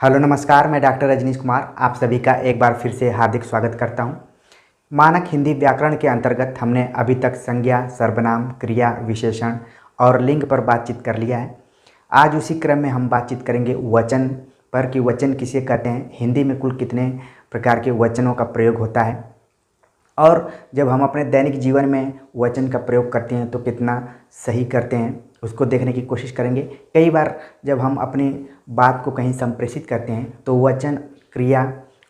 Hello नमस्कार, मैं doctor Rajneesh Kumar आप सभी का एक बार फिर से हार्दिक स्वागत करता हूं। मानक हिंदी व्याकरण के अंतर्गत हमने अभी तक संज्ञा, सर्वनाम, क्रिया, विशेषण और लिंग पर बातचीत कर लिया है। आज उसी क्रम में हम बातचीत करेंगे वचन पर कि वचन किसे कहते हैं, हिंदी में कुल कितने प्रकार के वचनों का प्रयोग होता है और जब हम अपने दैनिक जीवन में वचन का प्रयोग करते हैं तो कितना सही करते हैं उसको देखने की कोशिश करेंगे। कई बार जब हम अपनी बात को कहीं संप्रेषित करते हैं तो वचन, क्रिया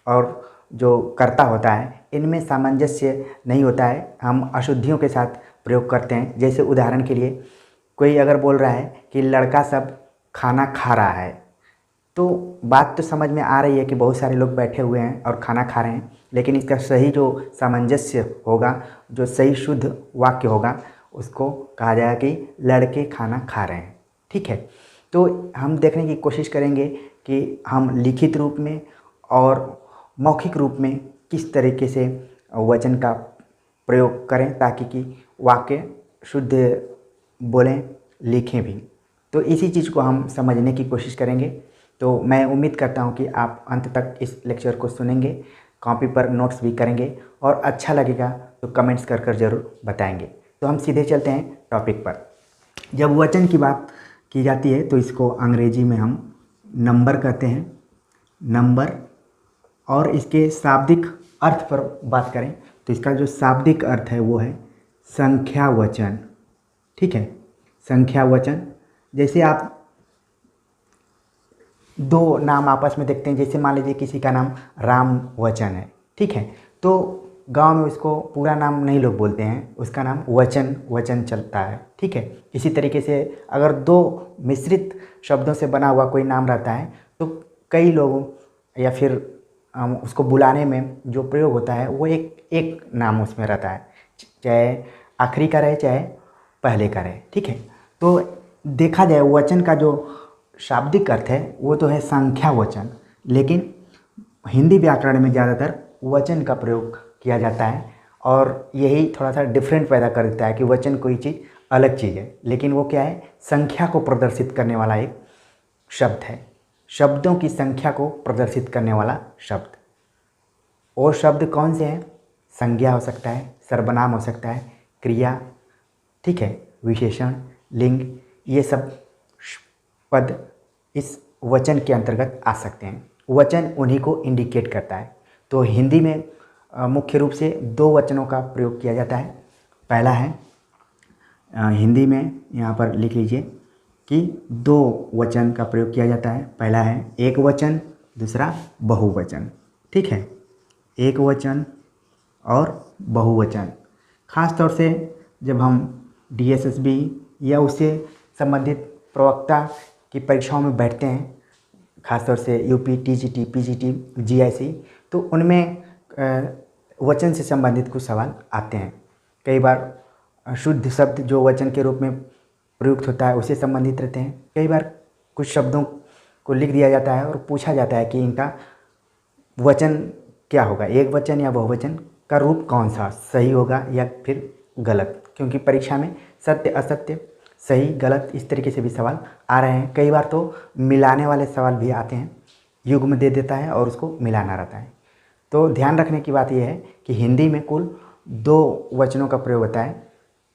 और जो कर्ता होता है इनमें सामंजस्य नहीं होता है, हम अशुद्धियों के साथ प्रयोग करते हैं। जैसे उदाहरण के लिए कोई अगर बोल रहा है कि लड़का सब खाना खा रहा है, तो बात तो समझ में आ रही है कि बहुत सारे लोग बैठे हुए हैं और खाना खा रहे हैं, लेकिन इसका सही जो सामंजस्य होगा, जो सही शुद्ध वाक्य होगा, उसको कहा जाएगा कि लड़के खाना खा रहे हैं। ठीक है, तो हम देखने की कोशिश करेंगे कि हम लिखित रूप में और मौखिक रूप में किस तरीके से वचन का प्रयोग करें ताकि कि वाक्य शुद्ध बोलें, लिखें भी। तो इसी चीज़ को हम समझने की कोशिश करेंगे। तो मैं उम्मीद करता हूं कि आप अंत तक इस लेक्चर को सुनेंगे, कॉपी पर नोट्स भी करेंगे और अच्छा लगेगा तो कमेंट्स कर कर ज़रूर बताएंगे। तो हम सीधे चलते हैं टॉपिक पर। जब वचन की बात की जाती है तो इसको अंग्रेजी में हम नंबर कहते हैं, नंबर। और इसके शाब्दिक अर्थ पर बात करें तो इसका जो शाब्दिक अर्थ है वो है संख्या वचन। ठीक है, संख्या वचन। जैसे आप दो नाम आपस में देखते हैं, जैसे मान लीजिए किसी का नाम राम वचन है, ठीक है, तो गांव में उसको पूरा नाम नहीं लोग बोलते हैं, उसका नाम वचन वचन चलता है। ठीक है, इसी तरीके से अगर दो मिश्रित शब्दों से बना हुआ कोई नाम रहता है तो कई लोगों या फिर उसको बुलाने में जो प्रयोग होता है वो एक नाम उसमें रहता है, चाहे आखिरी का रहे चाहे पहले का रहे। ठीक है, तो देखा जाए वचन का जो शाब्दिक अर्थ है वो तो है संख्या वचन, लेकिन हिंदी व्याकरण में ज़्यादातर वचन का प्रयोग किया जाता है और यही थोड़ा सा डिफरेंट पैदा कर देता है कि वचन कोई चीज़ अलग चीज़ है, लेकिन वो क्या है, संख्या को प्रदर्शित करने वाला एक शब्द है, शब्दों की संख्या को प्रदर्शित करने वाला शब्द। और शब्द कौन से हैं? संज्ञा हो सकता है, सर्वनाम हो सकता है, क्रिया, ठीक है, विशेषण, लिंग, ये सब पद इस वचन के अंतर्गत आ सकते हैं। वचन उन्हीं को इंडिकेट करता है। तो हिंदी में मुख्य रूप से दो वचनों का प्रयोग किया जाता है। पहला है हिंदी में यहाँ पर लिख लीजिए कि दो वचन का प्रयोग किया जाता है। पहला है एक वचन, दूसरा बहुवचन। ठीक है, एक वचन और बहुवचन। ख़ास तौर से जब हम DSSB या उससे संबंधित प्रवक्ता की परीक्षाओं में बैठते हैं, खासतौर से UP, TGT, PGT, GIC, तो उनमें वचन से संबंधित कुछ सवाल आते हैं। कई बार शुद्ध शब्द जो वचन के रूप में प्रयुक्त होता है उससे संबंधित रहते हैं। कई बार कुछ शब्दों को लिख दिया जाता है और पूछा जाता है कि इनका वचन क्या होगा, एक वचन या बहुवचन का रूप कौन सा सही होगा या फिर गलत, क्योंकि परीक्षा में सत्य असत्य, सही गलत इस तरीके से भी सवाल आ रहे हैं। कई बार तो मिलाने वाले सवाल भी आते हैं, युग्म दे देता है और उसको मिलाना रहता है। तो ध्यान रखने की बात यह है कि हिंदी में कुल दो वचनों का प्रयोग होता है,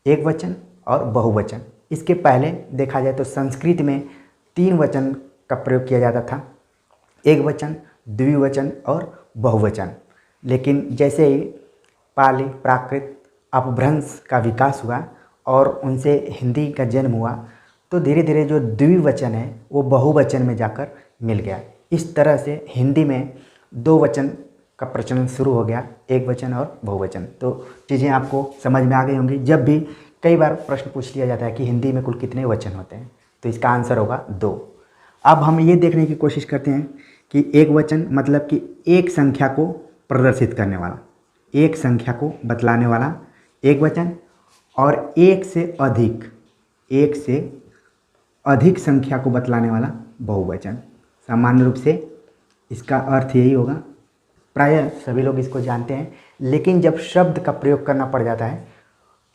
एक वचन और बहुवचन। इसके पहले देखा जाए तो संस्कृत में तीन वचन का प्रयोग किया जाता था, एक वचन, द्विवचन और बहुवचन। लेकिन जैसे ही पाली, प्राकृत, अपभ्रंश का विकास हुआ और उनसे हिंदी का जन्म हुआ तो धीरे धीरे जो द्विवचन है वो बहुवचन में जाकर मिल गया। इस तरह से हिंदी में दो वचन का प्रचलन शुरू हो गया, एक वचन और बहुवचन। तो चीज़ें आपको समझ में आ गई होंगी। जब भी कई बार प्रश्न पूछ लिया जाता है कि हिंदी में कुल कितने वचन होते हैं, तो इसका आंसर होगा दो। अब हम ये देखने की कोशिश करते हैं कि एक वचन मतलब कि एक संख्या को प्रदर्शित करने वाला, एक संख्या को बतलाने वाला एक वचन, और एक से अधिक संख्या को बतलाने वाला बहुवचन। सामान्य रूप से इसका अर्थ यही होगा, प्रायः सभी लोग इसको जानते हैं, लेकिन जब शब्द का प्रयोग करना पड़ जाता है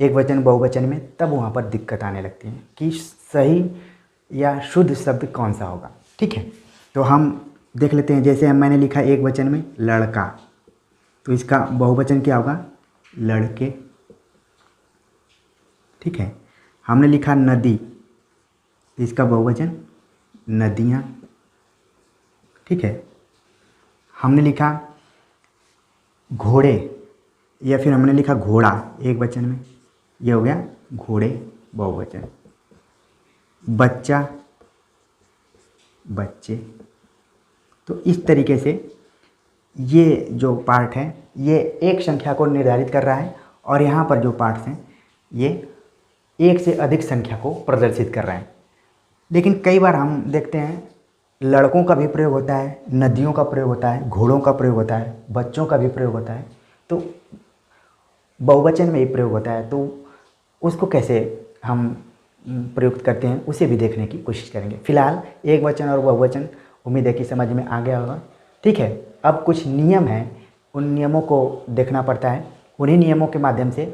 एक वचन बहुवचन में, तब वहाँ पर दिक्कत आने लगती है कि सही या शुद्ध शब्द कौन सा होगा। ठीक है, तो हम देख लेते हैं। जैसे मैंने लिखा एक वचन में लड़का, तो इसका बहुवचन क्या होगा? लड़के। ठीक है। हमने लिखा नदी, तो इसका बहुवचन नदियाँ। ठीक है। हमने लिखा घोड़े, या फिर हमने लिखा घोड़ा एक वचन में, ये हो गया घोड़े बहुवचन। बच्चा, बच्चे। तो इस तरीके से ये जो पार्ट है ये एक संख्या को निर्धारित कर रहा है, और यहाँ पर जो पार्ट्स हैं ये एक से अधिक संख्या को प्रदर्शित कर रहे हैं। लेकिन कई बार हम देखते हैं लड़कों का भी प्रयोग होता है, नदियों का प्रयोग होता है, घोड़ों का प्रयोग होता है, बच्चों का भी प्रयोग होता है, तो बहुवचन में ही प्रयोग होता है। तो उसको कैसे हम प्रयुक्त करते हैं उसे भी देखने की कोशिश करेंगे। फिलहाल एक वचन और बहुवचन उम्मीद है कि समझ में आ गया होगा। ठीक है। अब कुछ नियम हैं, उन नियमों को देखना पड़ता है। उन्हीं नियमों के माध्यम से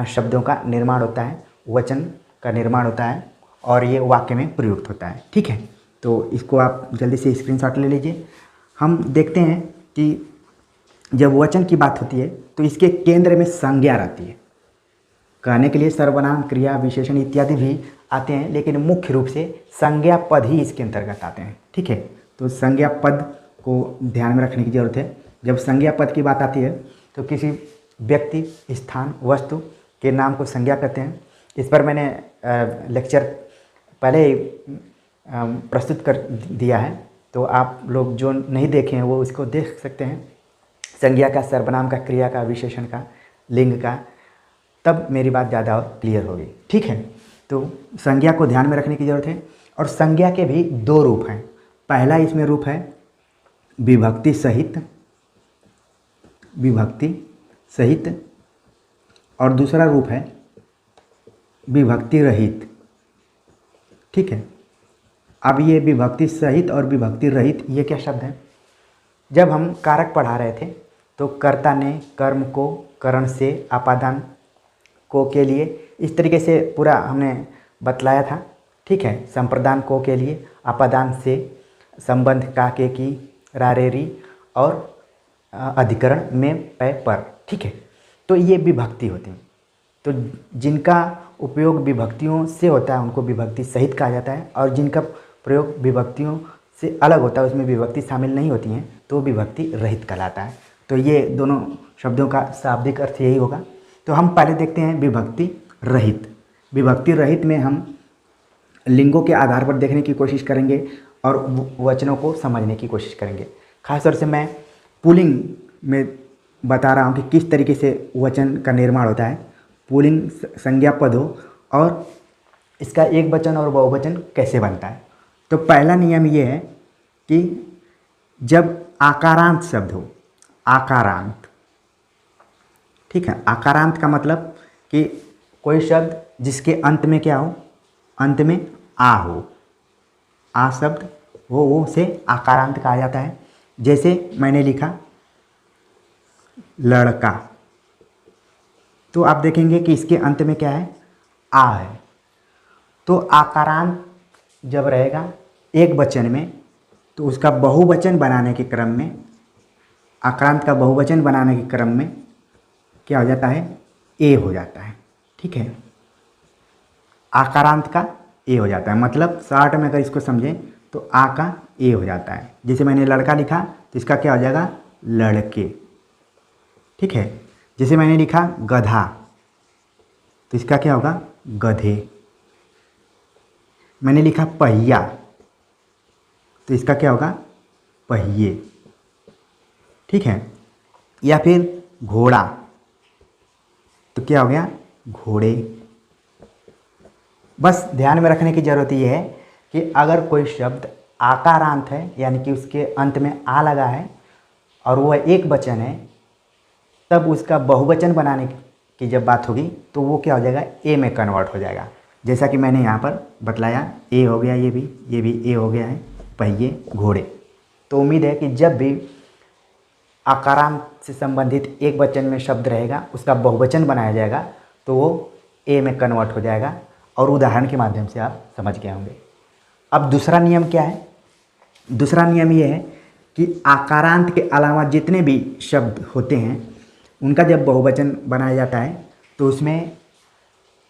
शब्दों का निर्माण होता है, वचन का निर्माण होता है, और ये वाक्य में प्रयुक्त होता है। ठीक है। तो इसको आप जल्दी से स्क्रीनशॉट ले लीजिए। हम देखते हैं कि जब वचन की बात होती है तो इसके केंद्र में संज्ञा रहती है। कहने के लिए सर्वनाम, क्रिया, विशेषण इत्यादि भी आते हैं, लेकिन मुख्य रूप से संज्ञा पद ही इसके अंतर्गत आते हैं। ठीक है। तो संज्ञा पद को ध्यान में रखने की ज़रूरत है। जब संज्ञा पद की बात आती है तो किसी व्यक्ति, स्थान, वस्तु के नाम को संज्ञा कहते हैं। इस पर मैंने लेक्चर पहले ही प्रस्तुत कर दिया है, तो आप लोग जो नहीं देखे हैं वो उसको देख सकते हैं। संज्ञा का, सर्वनाम का, क्रिया का, विशेषण का, लिंग का, तब मेरी बात ज़्यादा और क्लियर होगी। ठीक है। तो संज्ञा को ध्यान में रखने की ज़रूरत है। और संज्ञा के भी दो रूप हैं। पहला इसमें रूप है विभक्ति सहित, विभक्ति सहित, और दूसरा रूप है विभक्ति रहित। ठीक है। अब ये विभक्ति सहित और विभक्ति रहित ये क्या शब्द हैं? जब हम कारक पढ़ा रहे थे तो कर्ता ने कर्म को करण से, अपादान को के लिए, इस तरीके से पूरा हमने बतलाया था। ठीक है। संप्रदान को के लिए, अपादान से, संबंध का, के, की, रारेरी, और अधिकरण में, पै, पर। ठीक है। तो ये विभक्ति होती हैं। तो जिनका उपयोग विभक्तियों से होता है उनको विभक्ति सहित कहा जाता है, और जिनका प्रयोग विभक्तियों से अलग होता है, उसमें विभक्ति शामिल नहीं होती हैं, तो विभक्ति रहित कहलाता है। तो ये दोनों शब्दों का शाब्दिक अर्थ यही होगा। तो हम पहले देखते हैं विभक्ति रहित। विभक्ति रहित में हम लिंगों के आधार पर देखने की कोशिश करेंगे और वचनों को समझने की कोशिश करेंगे। खासतौर से मैं पुल्लिंग में बता रहा हूँ कि किस तरीके से वचन का निर्माण होता है, पुल्लिंग संज्ञा पद हो, और इसका एक वचन और बहुवचन कैसे बनता है। तो पहला नियम ये है कि जब आकारांत शब्द हो, आकारांत, ठीक है, आकारांत का मतलब कि कोई शब्द जिसके अंत में क्या हो, अंत में आ हो, आ शब्द वो उसे आकारांत कहा जाता है। जैसे मैंने लिखा लड़का, तो आप देखेंगे कि इसके अंत में क्या है, आ है। तो आकारांत जब रहेगा एक वचन में तो उसका बहुवचन बनाने के क्रम में, आकारांत का बहुवचन बनाने के क्रम में क्या हो जाता है, ए हो जाता है। ठीक है। आकारांत का ए हो जाता है, मतलब शॉर्ट में अगर इसको समझें तो आ का ए हो जाता है। जैसे मैंने लड़का लिखा तो इसका क्या हो जाएगा, लड़के। ठीक है। जैसे मैंने लिखा गधा तो इसका क्या होगा, गधे। मैंने लिखा पहिया तो इसका क्या होगा, पहिए। ठीक है। या फिर घोड़ा तो क्या हो गया, घोड़े। बस ध्यान में रखने की ज़रूरत ये है कि अगर कोई शब्द आकारांत है, यानी कि उसके अंत में आ लगा है और वह एक वचन है, तब उसका बहुवचन बनाने की जब बात होगी तो वो क्या हो जाएगा, ए में कन्वर्ट हो जाएगा। जैसा कि मैंने यहाँ पर बतलाया, ए हो गया, ये भी ए हो गया है, पहिए, घोड़े। तो उम्मीद है कि जब भी आकारांत से संबंधित एक वचन में शब्द रहेगा उसका बहुवचन बनाया जाएगा तो वो ए में कन्वर्ट हो जाएगा, और उदाहरण के माध्यम से आप समझ गए होंगे। अब दूसरा नियम क्या है, दूसरा नियम ये है कि आकारांत के अलावा जितने भी शब्द होते हैं उनका जब बहुवचन बनाया जाता है तो उसमें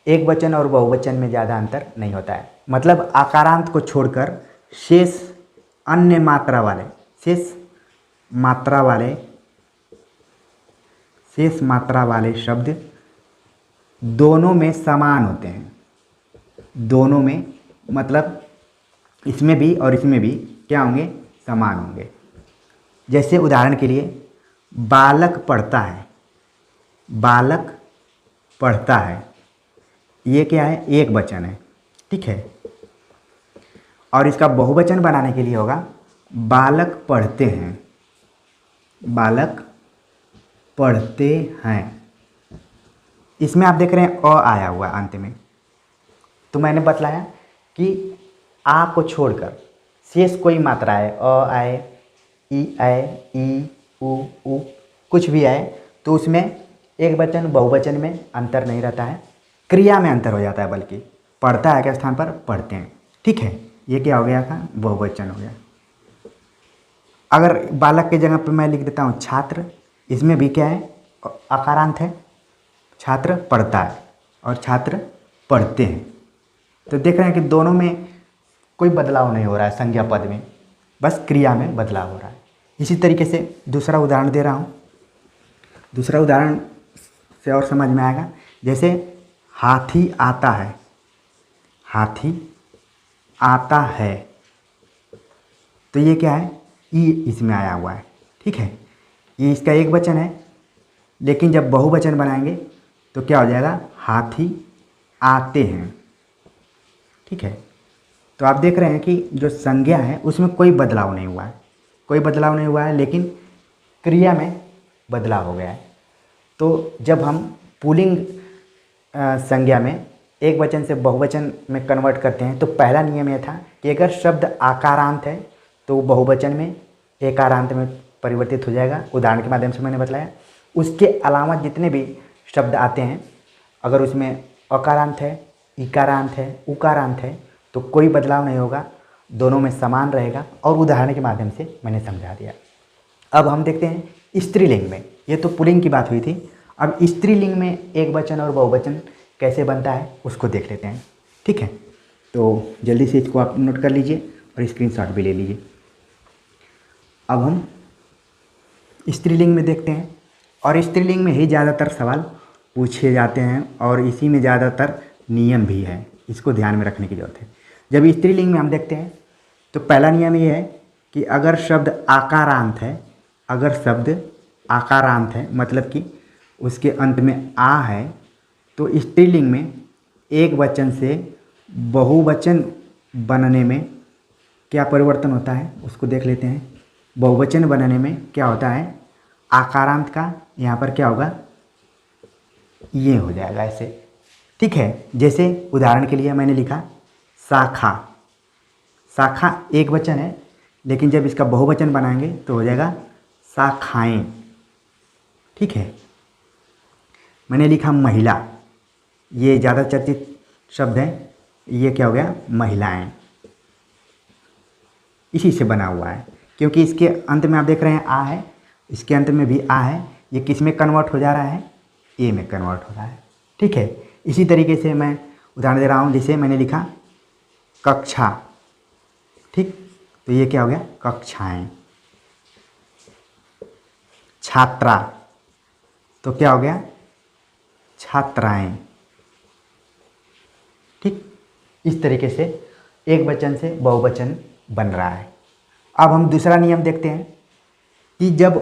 एक वचन और बहुवचन में ज़्यादा अंतर नहीं होता है। मतलब आकारांत को छोड़कर शेष अन्य मात्रा वाले शेष मात्रा वाले शब्द दोनों में समान होते हैं। दोनों में मतलब इसमें भी और इसमें भी क्या होंगे, समान होंगे। जैसे उदाहरण के लिए बालक पढ़ता है, बालक पढ़ता है, ये क्या है, एक वचन है, ठीक है। और इसका बहुवचन बनाने के लिए होगा बालक पढ़ते हैं, बालक पढ़ते हैं। इसमें आप देख रहे हैं अ आया हुआ अंत में, तो मैंने बतलाया कि आ को छोड़कर शेष कोई मात्रा है, अ आए, ई आए, ई उ कुछ भी आए, तो उसमें एक वचन बहुवचन में अंतर नहीं रहता है, क्रिया में अंतर हो जाता है। बल्कि पढ़ता है के स्थान पर पढ़ते हैं, ठीक है। ये क्या हो गया था, बहुवचन हो गया। अगर बालक के जगह पर मैं लिख देता हूँ छात्र, इसमें भी क्या है, आकारांत है, छात्र पढ़ता है और छात्र पढ़ते हैं। तो देख रहे हैं कि दोनों में कोई बदलाव नहीं हो रहा है संज्ञा पद में, बस क्रिया में बदलाव हो रहा है। इसी तरीके से दूसरा उदाहरण दे रहा हूँ, दूसरा उदाहरण से और समझ में आएगा। जैसे हाथी आता है, हाथी आता है, तो ये क्या है, ई इसमें आया हुआ है, ठीक है। ये इसका एक वचन है, लेकिन जब बहुवचन बनाएंगे तो क्या हो जाएगा, हाथी आते हैं, ठीक है। तो आप देख रहे हैं कि जो संज्ञा है उसमें कोई बदलाव नहीं हुआ है, कोई बदलाव नहीं हुआ है, लेकिन क्रिया में बदलाव हो गया है। तो जब हम पुल्लिंग संज्ञा में एक वचन से बहुवचन में कन्वर्ट करते हैं तो पहला नियम यह था कि अगर शब्द आकारांत है तो बहुवचन में एकारांत में परिवर्तित हो जाएगा। उदाहरण के माध्यम से मैंने बताया। उसके अलावा जितने भी शब्द आते हैं, अगर उसमें अकारांत है, इकारांत है, उकारांत है, तो कोई बदलाव नहीं होगा, दोनों में समान रहेगा। और उदाहरण के माध्यम से मैंने समझा दिया। अब हम देखते हैं स्त्रीलिंग में, ये तो पुल्लिंग की बात हुई थी। अब स्त्रीलिंग में एक वचन और बहुवचन कैसे बनता है उसको देख लेते हैं, ठीक है। तो जल्दी से इसको आप नोट कर लीजिए और स्क्रीनशॉट भी ले लीजिए। अब हम स्त्रीलिंग में देखते हैं, और स्त्रीलिंग में ही ज़्यादातर सवाल पूछे जाते हैं और इसी में ज़्यादातर नियम भी है, इसको ध्यान में रखने की ज़रूरत है। जब स्त्रीलिंग में हम देखते हैं तो पहला नियम ये है कि अगर शब्द आकारांत है, अगर शब्द आकारांत है मतलब कि उसके अंत में आ है, तो स्त्रीलिंग में एक वचन से बहुवचन बनने में क्या परिवर्तन होता है उसको देख लेते हैं। बहुवचन बनने में क्या होता है, आकारांत का यहाँ पर क्या होगा, ये हो जाएगा ऐसे, ठीक है। जैसे उदाहरण के लिए मैंने लिखा शाखा, शाखा एक वचन है, लेकिन जब इसका बहुवचन बनाएंगे तो हो जाएगा शाखाएं, ठीक है। मैंने लिखा महिला, ये ज़्यादा चर्चित शब्द है, ये क्या हो गया, महिलाएं। इसी से बना हुआ है, क्योंकि इसके अंत में आप देख रहे हैं आ है, इसके अंत में भी आ है, ये किस में कन्वर्ट हो जा रहा है, ए में कन्वर्ट हो रहा है, ठीक है। इसी तरीके से मैं उदाहरण दे रहा हूँ, जैसे मैंने लिखा कक्षा, ठीक, तो ये क्या हो गया, कक्षाएं। छात्रा, तो क्या हो गया, छात्राएं, ठीक। इस तरीके से एक वचन से बहुवचन बन रहा है। अब हम दूसरा नियम देखते हैं कि जब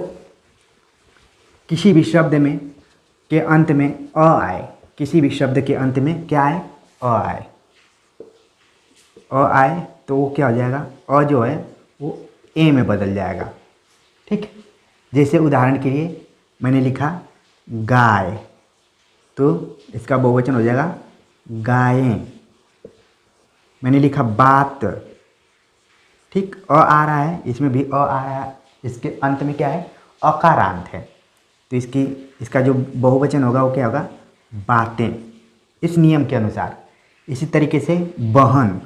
किसी भी शब्द में के अंत में अ आए, किसी भी शब्द के अंत में क्या आए, अ आए, अ आए, तो वो क्या हो जाएगा, अ जो है वो ए में बदल जाएगा, ठीक। जैसे उदाहरण के लिए मैंने लिखा गाय, तो इसका बहुवचन हो जाएगा गायें। मैंने लिखा बात, ठीक, अ आ रहा है, इसमें भी अ आ रहा है, इसके अंत में क्या है, अकारांत है, तो इसका जो बहुवचन होगा वो क्या होगा, बातें, इस नियम के अनुसार। इसी तरीके से बहन,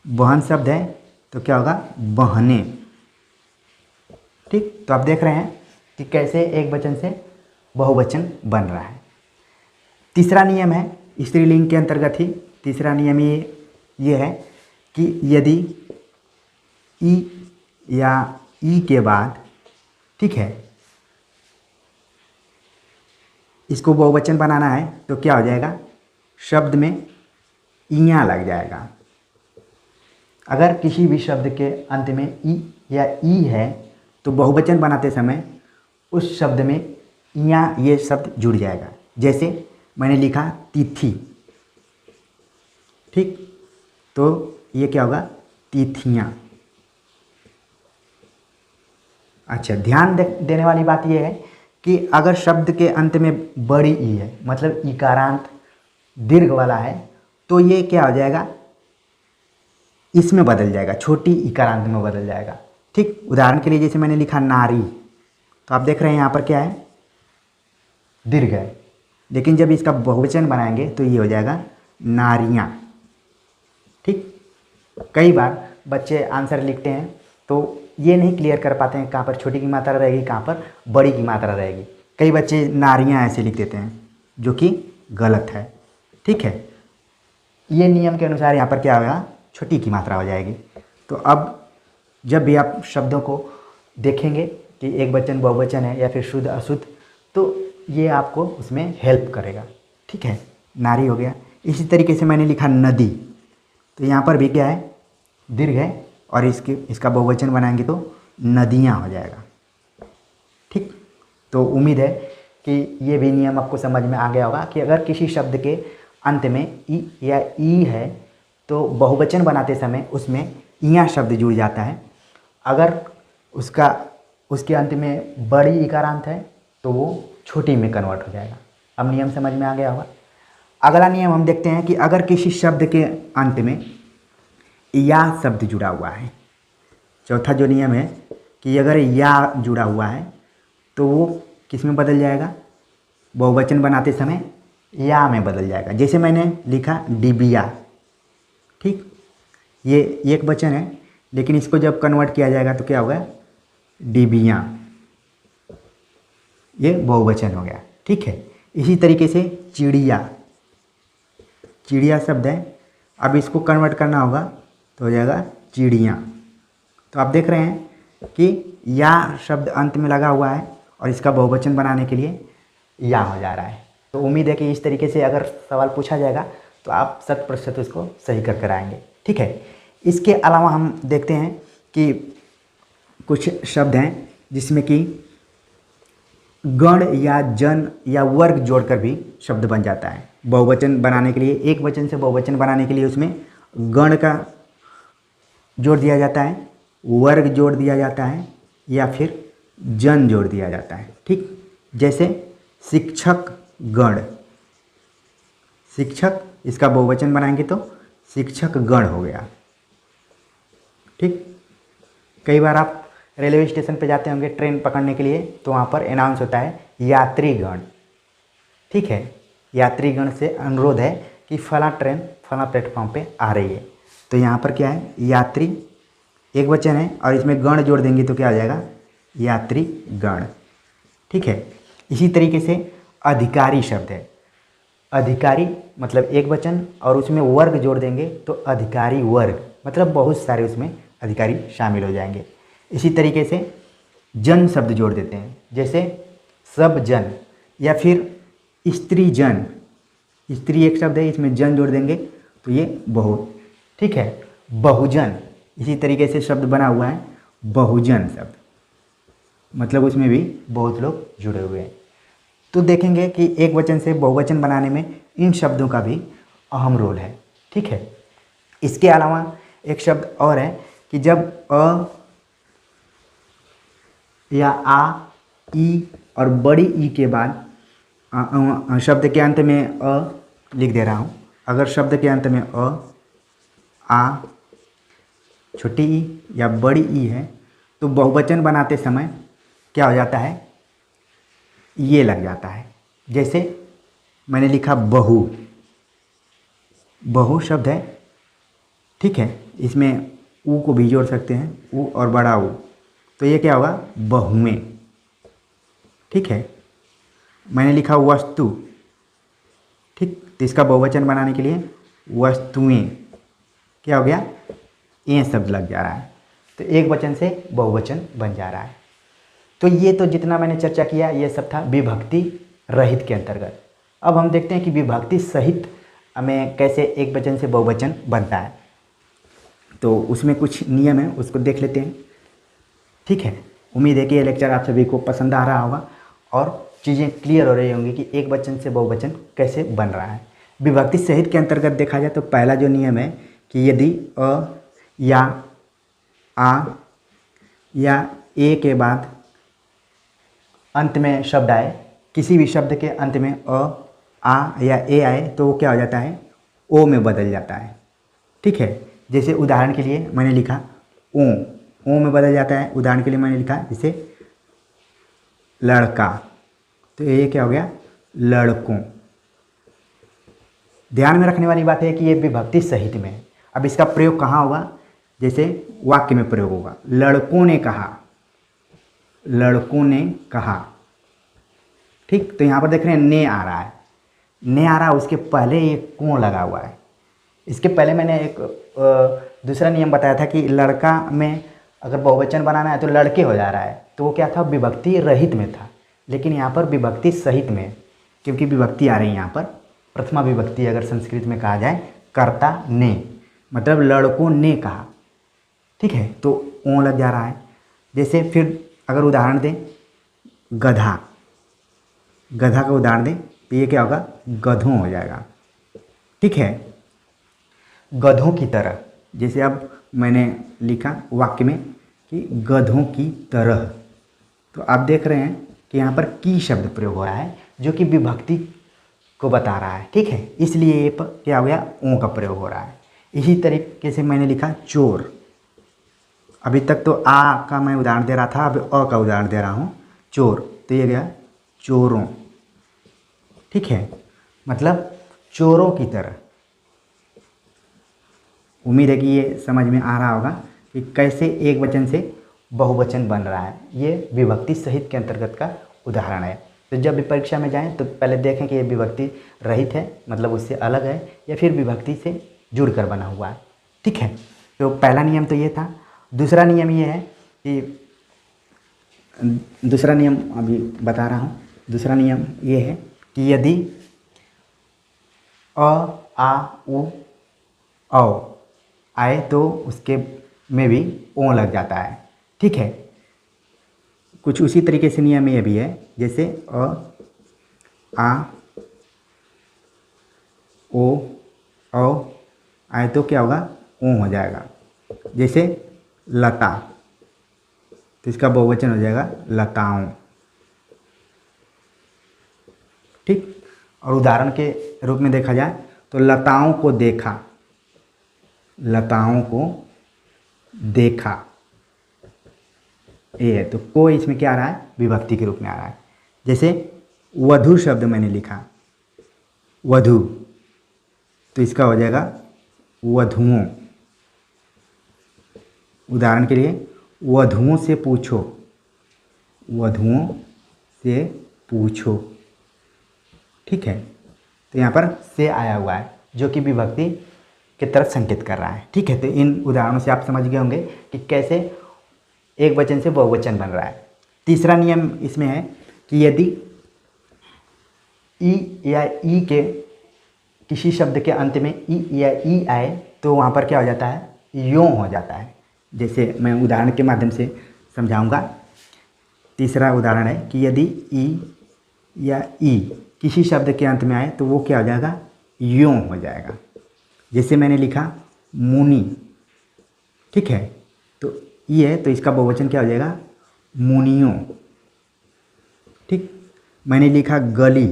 बहन शब्द है तो क्या होगा, बहनें, ठीक, तो आप देख रहे हैं कि कैसे एक वचन से बहुवचन बन रहा है। तीसरा नियम है स्त्रीलिंग के अंतर्गत ही। तीसरा नियम ये है कि यदि ई या ई के बाद, ठीक है, इसको बहुवचन बनाना है तो क्या हो जाएगा, शब्द में इयाँ लग जाएगा। अगर किसी भी शब्द के अंत में ई या ई है तो बहुवचन बनाते समय उस शब्द में इयाँ ये शब्द जुड़ जाएगा। जैसे मैंने लिखा तिथि, ठीक, तो ये क्या होगा, तिथियाँ। अच्छा, ध्यान देने वाली बात यह है कि अगर शब्द के अंत में बड़ी ई है, मतलब इकारांत दीर्घ वाला है, तो ये क्या हो जाएगा, इसमें बदल जाएगा, छोटी इकारांत में बदल जाएगा। ठीक, उदाहरण के लिए जैसे मैंने लिखा नारी, तो आप देख रहे हैं यहाँ पर क्या है, दीर्घ है, लेकिन जब इसका बहुवचन बनाएंगे तो ये हो जाएगा नारियाँ। ठीक, कई बार बच्चे आंसर लिखते हैं तो ये नहीं क्लियर कर पाते हैं कहाँ पर छोटी की मात्रा रहेगी, कहाँ पर बड़ी की मात्रा रहेगी। कई बच्चे नारियाँ ऐसे लिख देते हैं, जो कि गलत है। ठीक है, ये नियम के अनुसार यहाँ पर क्या होगा, छोटी की मात्रा हो जाएगी। तो अब जब भी आप शब्दों को देखेंगे कि एक वचन बहुवचन है या फिर शुद्ध अशुद्ध, तो ये आपको उसमें हेल्प करेगा। ठीक है, नारी हो गया। इसी तरीके से मैंने लिखा नदी, तो यहाँ पर भी क्या है, दीर्घ है, और इसका बहुवचन बनाएंगे तो नदियाँ हो जाएगा। ठीक, तो उम्मीद है कि ये भी नियम आपको समझ में आ गया होगा कि अगर किसी शब्द के अंत में ई या ई है तो बहुवचन बनाते समय उसमें इयाँ शब्द जुड़ जाता है। अगर उसके अंत में बड़ी इकारांत है तो वो छोटी में कन्वर्ट हो जाएगा। अब नियम समझ में आ गया होगा। अगला नियम हम देखते हैं कि अगर किसी शब्द के अंत में या शब्द जुड़ा हुआ है, चौथा जो नियम है कि अगर या जुड़ा हुआ है तो वो किस में बदल जाएगा, बहुवचन बनाते समय या में बदल जाएगा। जैसे मैंने लिखा डिबिया, ठीक, ये एक वचन है, लेकिन इसको जब कन्वर्ट किया जाएगा तो क्या होगा, डिबियाँ, ये बहुवचन हो गया। ठीक है, इसी तरीके से चिड़िया, चिड़िया शब्द है, अब इसको कन्वर्ट करना होगा तो हो जाएगा चिड़ियाँ। तो आप देख रहे हैं कि या शब्द अंत में लगा हुआ है और इसका बहुवचन बनाने के लिए या हो जा रहा है। तो उम्मीद है कि इस तरीके से अगर सवाल पूछा जाएगा तो आप 100% उसको सही कर कर आएंगे। ठीक है, इसके अलावा हम देखते हैं कि कुछ शब्द हैं जिसमें कि गण या जन या वर्ग जोड़कर भी शब्द बन जाता है। बहुवचन बनाने के लिए, एक वचन से बहुवचन बनाने के लिए उसमें गण का जोड़ दिया जाता है, वर्ग जोड़ दिया जाता है, या फिर जन जोड़ दिया जाता है। ठीक, जैसे शिक्षक गण, शिक्षक, इसका बहुवचन बनाएंगे तो शिक्षक गण हो गया। ठीक, कई बार आप रेलवे स्टेशन पे जाते होंगे ट्रेन पकड़ने के लिए, तो वहाँ पर अनाउंस होता है यात्रीगण। ठीक है, यात्रीगण से अनुरोध है कि फला ट्रेन फला प्लेटफॉर्म पे आ रही है। तो यहाँ पर क्या है, यात्री एक वचन है और इसमें गण जोड़ देंगे तो क्या हो जाएगा, यात्रीगण। ठीक है, इसी तरीके से अधिकारी शब्द है, अधिकारी मतलब एक वचन और उसमें वर्ग जोड़ देंगे तो अधिकारी वर्ग, मतलब बहुत सारे उसमें अधिकारी शामिल हो जाएंगे। इसी तरीके से जन शब्द जोड़ देते हैं, जैसे सब जन या फिर स्त्री जन, स्त्री एक शब्द है, इसमें जन जोड़ देंगे तो ये बहु। ठीक है, बहुजन, इसी तरीके से शब्द बना हुआ है बहुजन शब्द, मतलब उसमें भी बहुत लोग जुड़े हुए हैं। तो देखेंगे कि एक वचन से बहुवचन बनाने में इन शब्दों का भी अहम रोल है। ठीक है, इसके अलावा एक शब्द और है कि जब अ या आ, ई और बड़ी ई के बाद शब्द के अंत में अ लिख दे रहा हूँ। अगर शब्द के अंत में अ, आ, छोटी ई या बड़ी ई है तो बहुवचन बनाते समय क्या हो जाता है, ये लग जाता है। जैसे मैंने लिखा बहु, बहु शब्द है। ठीक है, इसमें ऊ को भी जोड़ सकते हैं, ऊ और बड़ा ऊ, तो तो ये क्या होगा, बहुएं। ठीक है, मैंने लिखा वस्तु, ठीक, तो इसका बहुवचन बनाने के लिए वस्तुएं, क्या हो गया, ये शब्द लग जा रहा है, तो एक वचन से बहुवचन बन जा रहा है। तो ये तो जितना मैंने चर्चा किया ये सब था विभक्ति रहित के अंतर्गत। अब हम देखते हैं कि विभक्ति सहित हमें कैसे एक वचन से बहुवचन बनता है। तो उसमें कुछ नियम है, उसको देख लेते हैं। ठीक है, उम्मीद है कि ये लेक्चर आप सभी को पसंद आ रहा होगा और चीज़ें क्लियर हो रही होंगी कि एक वचन से बहुवचन कैसे बन रहा है। विभक्ति सहित के अंतर्गत देखा जाए तो पहला जो नियम है कि यदि अ या आ या ए के बाद अंत में शब्द आए, किसी भी शब्द के अंत में अ, आ या ए आए तो वो क्या हो जाता है, ओ में बदल जाता है। ठीक है, जैसे उदाहरण के लिए मैंने लिखा ओ में बदल जाता है। उदाहरण के लिए मैंने लिखा जैसे लड़का, तो ये क्या हो गया, लड़कों। ध्यान में रखने वाली बात है कि ये विभक्ति सहित में है। अब इसका प्रयोग कहाँ होगा, जैसे वाक्य में प्रयोग होगा, लड़कों ने कहा, लड़कों ने कहा। ठीक, तो यहाँ पर देख रहे हैं ने आ रहा है, ने आ रहा है, उसके पहले एक को लगा हुआ है। इसके पहले मैंने एक दूसरा नियम बताया था कि लड़का में अगर बहुवचन बनाना है तो लड़के हो जा रहा है, तो वो क्या था, विभक्ति रहित में था। लेकिन यहाँ पर विभक्ति सहित में, क्योंकि विभक्ति आ रही है यहाँ पर, प्रथमा विभक्ति अगर संस्कृत में कहा जाए, कर्ता ने, मतलब लड़कों ने कहा। ठीक है, तो ओ लग जा रहा है। जैसे फिर अगर उदाहरण दें गधा, गधा का उदाहरण दें तो ये क्या होगा, गधों हो जाएगा। ठीक है, गधों की तरह, जैसे अब मैंने लिखा वाक्य में कि गधों की तरह, तो आप देख रहे हैं कि यहाँ पर की शब्द प्रयोग हो रहा है जो कि विभक्ति को बता रहा है। ठीक है, इसलिए ये क्या हो गया, ओ का प्रयोग हो रहा है। इसी तरीके से मैंने लिखा चोर, अभी तक तो आ का मैं उदाहरण दे रहा था, अब अ का उदाहरण दे रहा हूँ, चोर, तो ये गया चोरों। ठीक है, मतलब चोरों की तरह। उम्मीद है कि ये समझ में आ रहा होगा कि कैसे एक वचन से बहुवचन बन रहा है। ये विभक्ति सहित के अंतर्गत का उदाहरण है। तो जब भी परीक्षा में जाएं तो पहले देखें कि ये विभक्ति रहित है, मतलब उससे अलग है, या फिर विभक्ति से जुड़कर बना हुआ है। ठीक है, तो पहला नियम तो ये था। दूसरा नियम ये है कि, दूसरा नियम अभी बता रहा हूँ। दूसरा नियम ये है कि यदि अ, आ, उ, औ आए तो उसके में भी ओ लग जाता है। ठीक है, कुछ उसी तरीके से नियम ये भी है, जैसे अ, आ, ओ, औ आए तो क्या होगा, ओ हो जाएगा। जैसे लता, तो इसका बहुवचन हो जाएगा लताओं। ठीक, और उदाहरण के रूप में देखा जाए तो लताओं को देखा, लताओं को देखा, ये है। तो कोई इसमें क्या आ रहा है, विभक्ति के रूप में आ रहा है। जैसे वधु शब्द मैंने लिखा, वधु, तो इसका हो जाएगा वधुओं। उदाहरण के लिए वधुओं से पूछो, वधुओं से पूछो। ठीक है, तो यहाँ पर से आया हुआ है जो कि विभक्ति की तरफ संकेत कर रहा है। ठीक है, तो इन उदाहरणों से आप समझ गए होंगे कि कैसे एक वचन से बहुवचन बन रहा है। तीसरा नियम इसमें है कि यदि ई या ई के किसी शब्द के अंत में ई या ई आए तो वहाँ पर क्या हो जाता है, यों हो जाता है। जैसे मैं उदाहरण के माध्यम से समझाऊंगा। तीसरा उदाहरण है कि यदि ई या ई किसी शब्द के अंत में आए तो वो क्या हो जाएगा, यों हो जाएगा। जैसे मैंने लिखा मुनि। ठीक है, तो ये है, तो इसका बहुवचन क्या हो जाएगा, मुनियों। ठीक, मैंने लिखा गली,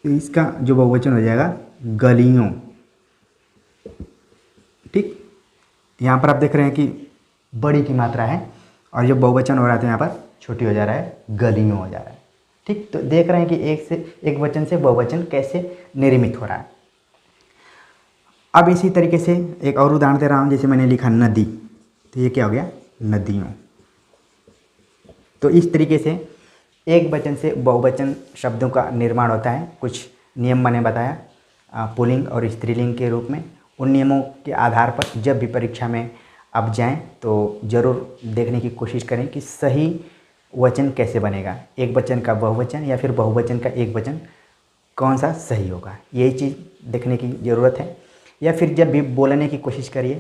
तो इसका जो बहुवचन हो जाएगा गलियों। ठीक, यहाँ पर आप देख रहे हैं कि बड़ी की मात्रा है और जो बहुवचन हो रहा था यहाँ पर छोटी हो जा रहा है, गलियों हो जा रहा है। ठीक, तो देख रहे हैं कि एक वचन से बहुवचन कैसे निर्मित हो रहा है। अब इसी तरीके से एक और उदाहरण दे रहा हूँ। जैसे मैंने लिखा नदी, तो ये क्या हो गया, नदियों। तो इस तरीके से एक वचन से बहुवचन शब्दों का निर्माण होता है। कुछ नियम मैंने बताया पुल्लिंग और स्त्रीलिंग के रूप में। उन नियमों के आधार पर जब भी परीक्षा में आप जाएं तो ज़रूर देखने की कोशिश करें कि सही वचन कैसे बनेगा, एक वचन का बहुवचन या फिर बहुवचन का एक वचन, कौन सा सही होगा, यही चीज़ देखने की ज़रूरत है। या फिर जब भी बोलने की कोशिश करिए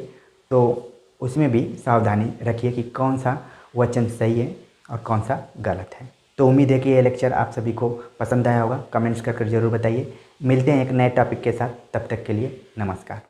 तो उसमें भी सावधानी रखिए कि कौन सा वचन सही है और कौन सा गलत है। तो उम्मीद है कि ये लेक्चर आप सभी को पसंद आया होगा। कमेंट्स कर ज़रूर बताइए। मिलते हैं एक नए टॉपिक के साथ, तब तक के लिए नमस्कार।